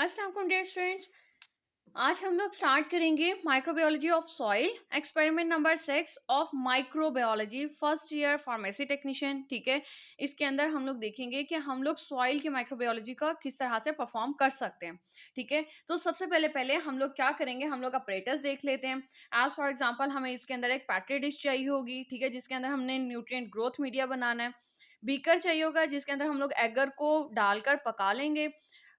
अस्सलाम वालेकुम dear students. आज हम लोग स्टार्ट करेंगे microbiology of soil experiment number 6 of microbiology first year pharmacy technician. ठीक है, इसके अंदर हम लोग देखेंगे कि हम लोग सॉइल की माइक्रोबायोलॉजी का किस तरह से परफॉर्म कर सकते हैं। ठीक है, तो सबसे पहले पहले हम लोग क्या करेंगे, हम लोग अपरेटस देख लेते हैं। एज फॉर एग्जाम्पल हमें इसके अंदर एक पैट्री डिश चाहिए होगी, ठीक है, जिसके अंदर हमने न्यूट्रिएंट ग्रोथ मीडिया बनाना है। बीकर चाहिए होगा जिसके अंदर हम लोग एगर को डालकर पका लेंगे।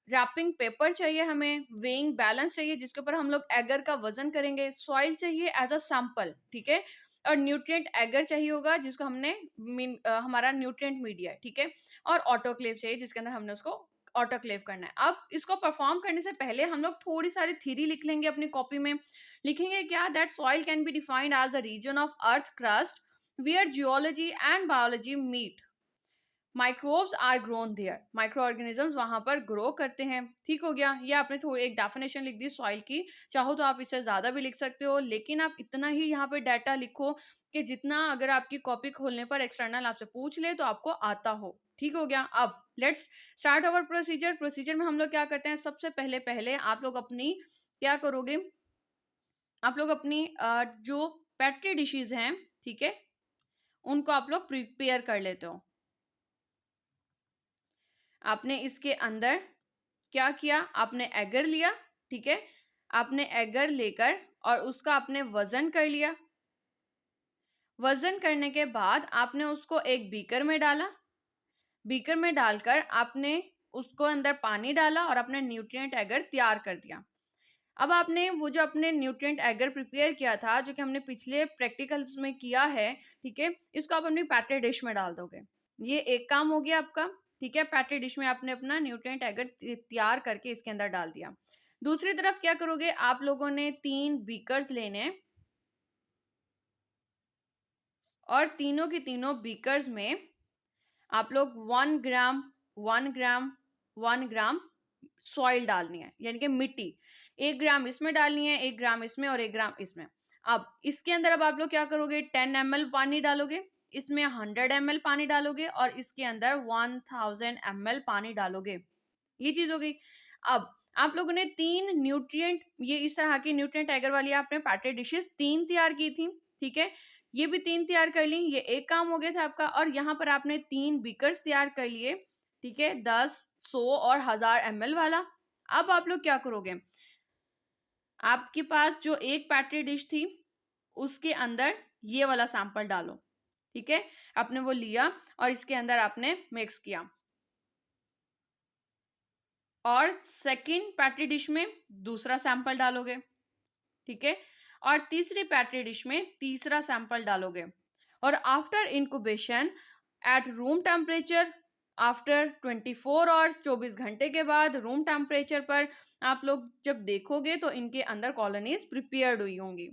रैपिंग पेपर चाहिए हमें। वेइंग बैलेंस चाहिए जिसके ऊपर हम लोग एगर का वजन करेंगे। सॉइल चाहिए एज अ सैंपल, ठीक है, और न्यूट्रिएंट एगर चाहिए होगा जिसको हमने हमारा न्यूट्रिएंट मीडिया है, ठीक है, और ऑटोक्लेव चाहिए जिसके अंदर हमने उसको ऑटोक्लेव करना है। अब इसको परफॉर्म करने से पहले हम लोग थोड़ी सारी थ्योरी लिख लेंगे अपनी कॉपी में। लिखेंगे क्या, that soil can be defined as a region of earth crust where geology and biology meet. Microbes are grown there, microorganisms वहां पर ग्रो करते हैं। ठीक हो गया, ये आपने थोड़ी एक डेफिनेशन लिख दी सॉइल की। चाहो तो आप इससे ज्यादा भी लिख सकते हो, लेकिन आप इतना ही यहाँ पे डाटा लिखो कि जितना अगर आपकी कॉपी खोलने पर एक्सटर्नल आपसे पूछ ले तो आपको आता हो। ठीक हो गया। अब let's start our procedure. Procedure में हम लोग क्या करते हैं, सबसे पहले पहले आप लोग अपनी क्या करोगे, आप लोग अपनी जो पेट्री डिशेज हैं, ठीक है, उनको आप लोग प्रिपेयर कर लेते हो। आपने इसके अंदर क्या किया, आपने एगर लिया, ठीक है, आपने एगर लेकर और उसका आपने वजन कर लिया। वजन करने के बाद आपने उसको एक बीकर में डाला। बीकर में डालकर आपने उसको अंदर पानी डाला और अपने न्यूट्रिएंट एगर तैयार कर दिया। अब आपने वो जो अपने न्यूट्रिएंट एगर प्रिपेयर किया था, जो कि हमने पिछले प्रैक्टिकल्स में किया है, ठीक है, इसको आप अपनी पैट्री डिश में डाल दोगे। ये एक काम हो गया आपका, ठीक है। पैट्री डिश में आपने अपना न्यूट्रिएंट एगर तैयार करके इसके अंदर डाल दिया। दूसरी तरफ क्या करोगे, आप लोगों ने 3 बीकर्स लेने और तीनों की तीनों बीकर्स में आप लोग 1 ग्राम 1 ग्राम 1 ग्राम सॉइल डालनी है, यानी कि मिट्टी। 1 ग्राम इसमें डालनी है, 1 ग्राम इसमें और 1 ग्राम इसमें। अब इसके अंदर अब आप लोग क्या करोगे, 10 ml पानी डालोगे, इसमें 100 ml पानी डालोगे और इसके अंदर 1000 ml पानी डालोगे। ये चीज हो गई। अब आप लोगों ने 3 न्यूट्रिएंट, ये इस तरह की न्यूट्रिएंट एगर वाली आपने पैट्री डिशेस 3 तैयार की थी, ठीक है, ये भी 3 तैयार कर ली। ये एक काम हो गया था आपका। और यहाँ पर आपने 3 बीकर्स तैयार कर लिए, ठीक है, 10, 100 और 1000 ml वाला। अब आप लोग क्या करोगे, आपके पास जो एक पैट्री डिश थी उसके अंदर ये वाला सैंपल डालो, ठीक है, आपने वो लिया और इसके अंदर आपने मिक्स किया। और सेकंड पैट्री डिश में दूसरा सैंपल डालोगे, ठीक है, और तीसरी पैट्री डिश में तीसरा सैंपल डालोगे। और after incubation at room temperature, after 24 hours, 24 घंटे के बाद रूम टेम्परेचर पर आप लोग जब देखोगे तो इनके अंदर कॉलोनीज प्रिपेयर्ड हुई होंगी।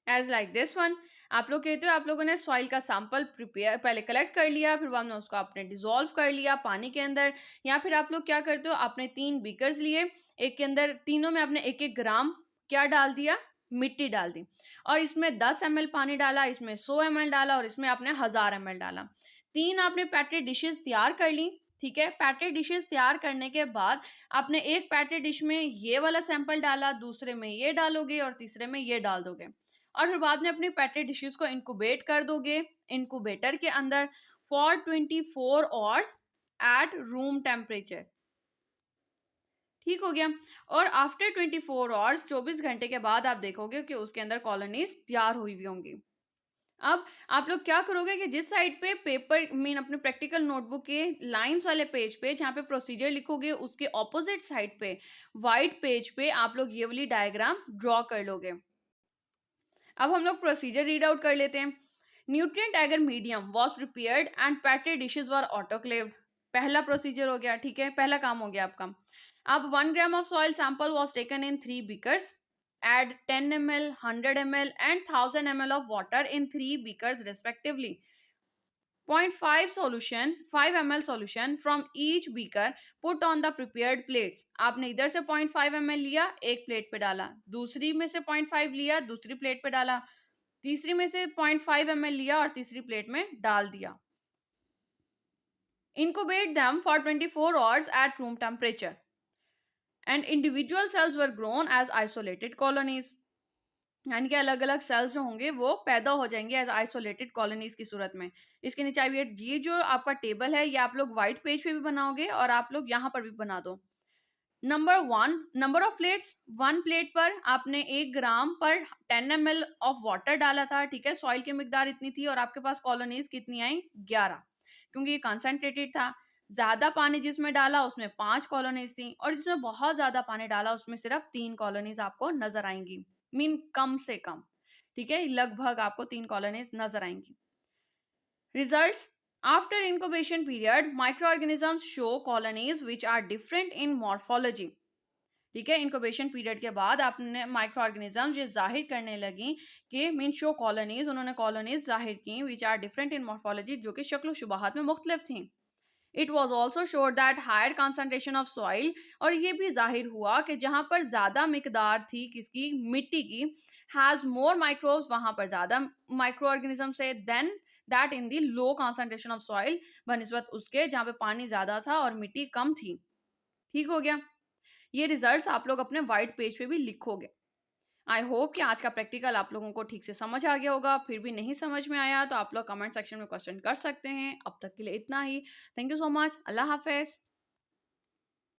एज लाइक दिस वन, आप लोग कहते हो आप लोगों ने सॉइल का सैंपल प्रिपेयर पहले कलेक्ट कर लिया, फिर बाद में उसको आपने डिसॉल्व कर लिया पानी के अंदर। या फिर आप लोग क्या करते हो, आपने 3 बीकर्स लिए, एक के अंदर तीनों में आपने 1-1 ग्राम क्या डाल दिया, मिट्टी डाल दी, और इसमें 10 ml पानी डाला, इसमें 100 ml डाला और इसमें आपने 1000 ml डाला। 3 आपने पैट्री डिशेस तैयार कर ली, ठीक है। पैट्री डिशेस तैयार करने के बाद आपने एक पैट्री डिश में ये वाला सैंपल डाला, दूसरे में ये डालोगे और तीसरे में ये डाल दोगे। और फिर बाद में अपनी पैट्री डिशेस को इंक्यूबेट कर दोगे इंक्यूबेटर के अंदर for 24 hours at room temperature. ठीक हो गया। और आफ्टर 24 आवर्स, 24 घंटे के बाद आप देखोगे कि उसके अंदर कॉलोनीज तैयार हुई हुई होंगी। अब आप लोग क्या करोगे कि जिस साइड पे पेपर अपने प्रैक्टिकल नोटबुक के लाइंस वाले पेज पे जहाँ पे प्रोसीजर लिखोगे, उसके ऑपोजिट साइड पे वाइट पेज पे आप लोग ये वाली डायग्राम ड्रॉ कर लोगे। अब हम लोग प्रोसीजर रीड आउट कर लेते हैं। Nutrient agar medium was prepared and petri dishes were autoclaved. पहला प्रोसीजर हो गया, ठीक है, पहला काम हो गया आपका। अब 1 gram of soil sample was taken in 3 beakers. Add 10 ml, 100 ml and 1000 ml of water in 3 beakers respectively. 0.5 solution, 5 ml solution from each beaker put on the prepared plates. आपने इधर से 0.5 ml लिया, एक प्लेट पे डाला, दूसरी में से 0.5 लिया, दूसरी प्लेट पे डाला, तीसरी में से 0.5 ml लिया और तीसरी प्लेट में डाल दिया। Incubate them for 24 hours at room temperature. And individual cells were grown as isolated colonies, यानी कि अलग अलग सेल्स जो होंगे वो पैदा हो जाएंगे एज आइसोलेटेड कॉलोनीज की सूरत में। इसके नीचे आइए, ये जो आपका टेबल है ये आप लोग व्हाइट पेज पे भी बनाओगे और आप लोग यहाँ पर भी बना दो। Number 1, number of plates, 1 plate पर आपने 1 ग्राम पर 10 ml ऑफ वाटर डाला था, ठीक है। सॉइल की मिकदार इतनी थी और आपके पास कॉलोनीज कितनी आई, 11, क्योंकि ये कंसंट्रेटेड था। ज्यादा पानी जिसमें डाला उसमें 5 कॉलोनीज थी और जिसमें बहुत ज्यादा पानी डाला उसमें सिर्फ 3 कॉलोनीज आपको नजर आएंगी, मीन कम से कम, ठीक है, लगभग आपको 3 कॉलोनीज नजर आएंगी। Results, after incubation period microorganisms show colonies which are different in morphology, ठीक है। इंक्यूबेशन पीरियड के बाद आपने माइक्रो ऑर्गेनिजम्स ये जाहिर करने लगी कि मीन शो कॉलोनीज, उन्होंने कॉलोनीज जाहिर की which are different in morphology, जो कि शक्ल शुबाहत में मुख्तलिफ थी। It was also shown that higher concentration of soil, और ये भी जाहिर हुआ कि जहाँ पर ज़्यादा मिकदार थी किसकी, मिट्टी की, हैज़ मोर माइक्रोब्स, वहाँ पर ज़्यादा माइक्रो ऑर्गेनिज्म से, then that in the low concentration of soil, बनिस्बत उसके जहाँ पे पानी ज़्यादा था और मिट्टी कम थी। ठीक हो गया। ये रिजल्ट्स आप लोग अपने वाइट पेज पे भी लिखोगे। आई होप कि आज का प्रैक्टिकल आप लोगों को ठीक से समझ आ गया होगा। फिर भी नहीं समझ में आया तो आप लोग कमेंट सेक्शन में क्वेश्चन कर सकते हैं। अब तक के लिए इतना ही। Thank you so much. अल्लाह हाफिज।